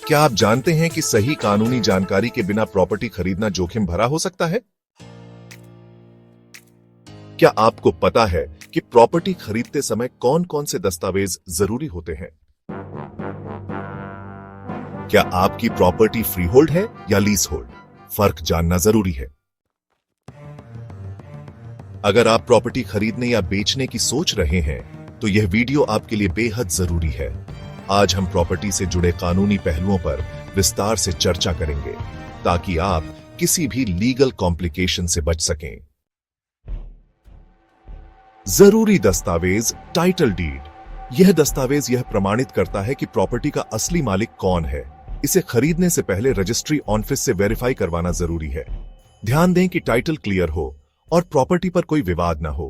क्या आप जानते हैं कि सही कानूनी जानकारी के बिना प्रॉपर्टी खरीदना जोखिम भरा हो सकता है? क्या आपको पता है कि प्रॉपर्टी खरीदते समय कौन कौन से दस्तावेज जरूरी होते हैं? क्या आपकी प्रॉपर्टी फ्रीहोल्ड है या लीज होल्ड? फर्क जानना जरूरी है। अगर आप प्रॉपर्टी खरीदने या बेचने की सोच रहे हैं तो यह वीडियो आपके लिए बेहद जरूरी है। आज हम प्रॉपर्टी से जुड़े कानूनी पहलुओं पर विस्तार से चर्चा करेंगे ताकि आप किसी भी लीगल कॉम्प्लिकेशन से बच सकें। जरूरी दस्तावेज टाइटल डीड। यह दस्तावेज यह प्रमाणित करता है कि प्रॉपर्टी का असली मालिक कौन है। इसे खरीदने से पहले रजिस्ट्री ऑफिस से वेरीफाई करवाना जरूरी है। ध्यान दें कि टाइटल क्लियर हो और प्रॉपर्टी पर कोई विवाद ना हो।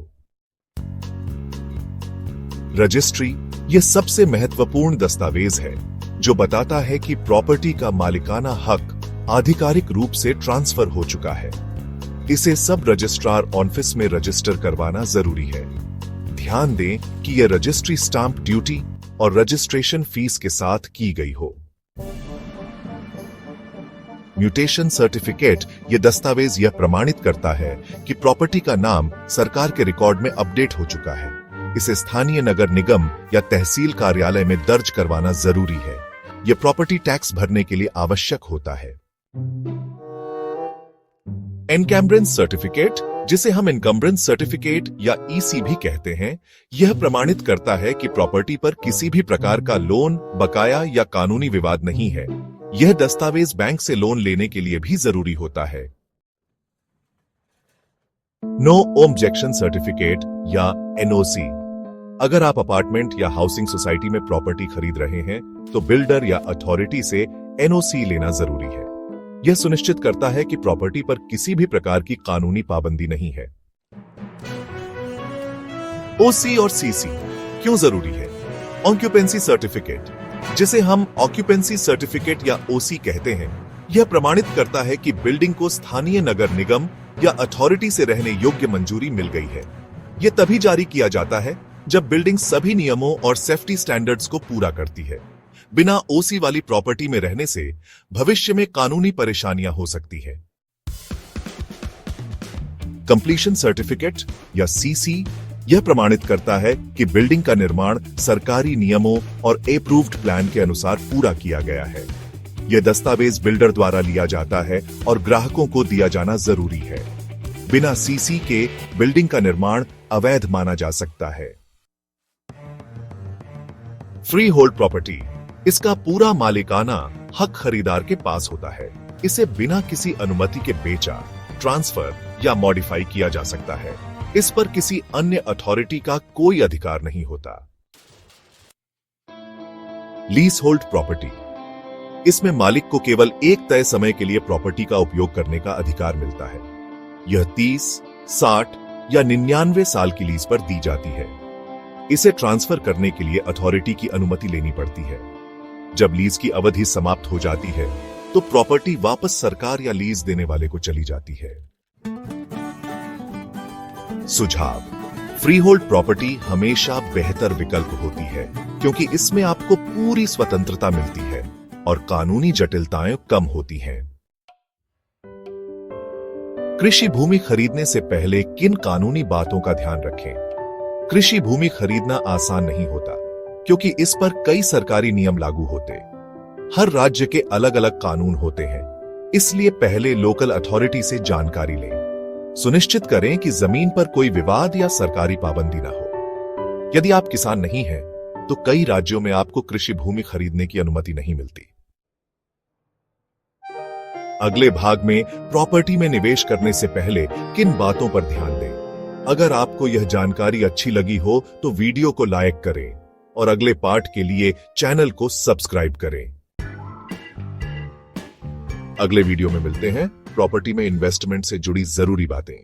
रजिस्ट्री यह सबसे महत्वपूर्ण दस्तावेज है जो बताता है कि प्रॉपर्टी का मालिकाना हक आधिकारिक रूप से ट्रांसफर हो चुका है। इसे सब रजिस्ट्रार ऑफिस में रजिस्टर करवाना जरूरी है। ध्यान दें कि यह रजिस्ट्री स्टाम्प ड्यूटी और रजिस्ट्रेशन फीस के साथ की गई हो। म्यूटेशन सर्टिफिकेट यह दस्तावेज यह प्रमाणित करता है कि प्रॉपर्टी का नाम सरकार के रिकॉर्ड में अपडेट हो चुका है। इसे स्थानीय नगर निगम या तहसील कार्यालय में दर्ज करवाना जरूरी है। यह प्रॉपर्टी टैक्स भरने के लिए आवश्यक होता है। एनकम्ब्रेंस सर्टिफिकेट, जिसे हम इनकम्ब्रेंस सर्टिफिकेट या ईसी भी कहते हैं, यह प्रमाणित करता है कि प्रॉपर्टी पर किसी भी प्रकार का लोन, बकाया या कानूनी विवाद नहीं है। यह दस्तावेज बैंक से लोन लेने के लिए भी जरूरी होता है। नो ऑब्जेक्शन सर्टिफिकेट या एनओसी। अगर आप अपार्टमेंट या हाउसिंग सोसाइटी में प्रॉपर्टी खरीद रहे हैं तो बिल्डर या अथॉरिटी से एनओसी लेना जरूरी है। यह सुनिश्चित करता है कि प्रॉपर्टी पर किसी भी प्रकार की कानूनी पाबंदी नहीं है। ओसी और सीसी क्यों जरूरी है? ऑक्यूपेंसी सर्टिफिकेट, जिसे हम ऑक्यूपेंसी सर्टिफिकेट या ओसी कहते हैं, यह प्रमाणित करता है कि बिल्डिंग को स्थानीय नगर निगम या अथॉरिटी से रहने योग्य मंजूरी मिल गई है। यह तभी जारी किया जाता है जब बिल्डिंग सभी नियमों और सेफ्टी स्टैंडर्ड्स को पूरा करती है। बिना ओसी वाली प्रॉपर्टी में रहने से भविष्य में कानूनी परेशानियां हो सकती है। कंप्लीशन सर्टिफिकेट या सीसी यह प्रमाणित करता है कि बिल्डिंग का निर्माण सरकारी नियमों और अप्रूव्ड प्लान के अनुसार पूरा किया गया है। यह दस्तावेज बिल्डर द्वारा लिया जाता है और ग्राहकों को दिया जाना जरूरी है। बिना सीसी के बिल्डिंग का निर्माण अवैध माना जा सकता है। फ्री होल्ड प्रॉपर्टी, इसका पूरा मालिकाना हक खरीदार के पास होता है। इसे बिना किसी अनुमति के बेचा, ट्रांसफर या मॉडिफाई किया जा सकता है। इस पर किसी अन्य अथॉरिटी का कोई अधिकार नहीं होता। लीज होल्ड प्रॉपर्टी, इसमें मालिक को केवल एक तय समय के लिए प्रॉपर्टी का उपयोग करने का अधिकार मिलता है। यह 30, 60 या 99 साल की लीज पर दी जाती है। इसे ट्रांसफर करने के लिए अथॉरिटी की अनुमति लेनी पड़ती है। जब लीज की अवधि समाप्त हो जाती है तो प्रॉपर्टी वापस सरकार या लीज देने वाले को चली जाती है। सुझाव: फ्रीहोल्ड प्रॉपर्टी हमेशा बेहतर विकल्प होती है क्योंकि इसमें आपको पूरी स्वतंत्रता मिलती है और कानूनी जटिलताएं कम होती हैं। कृषि भूमि खरीदने से पहले किन कानूनी बातों का ध्यान रखें? कृषि भूमि खरीदना आसान नहीं होता क्योंकि इस पर कई सरकारी नियम लागू होते। हर राज्य के अलग अलग कानून होते हैं, इसलिए पहले लोकल अथॉरिटी से जानकारी लें। सुनिश्चित करें कि जमीन पर कोई विवाद या सरकारी पाबंदी ना हो। यदि आप किसान नहीं हैं, तो कई राज्यों में आपको कृषि भूमि खरीदने की अनुमति नहीं मिलती। अगले भाग में प्रॉपर्टी में निवेश करने से पहले किन बातों पर ध्यान दें? अगर आपको यह जानकारी अच्छी लगी हो तो वीडियो को लाइक करें और अगले पार्ट के लिए चैनल को सब्सक्राइब करें। अगले वीडियो में मिलते हैं प्रॉपर्टी में इन्वेस्टमेंट से जुड़ी जरूरी बातें।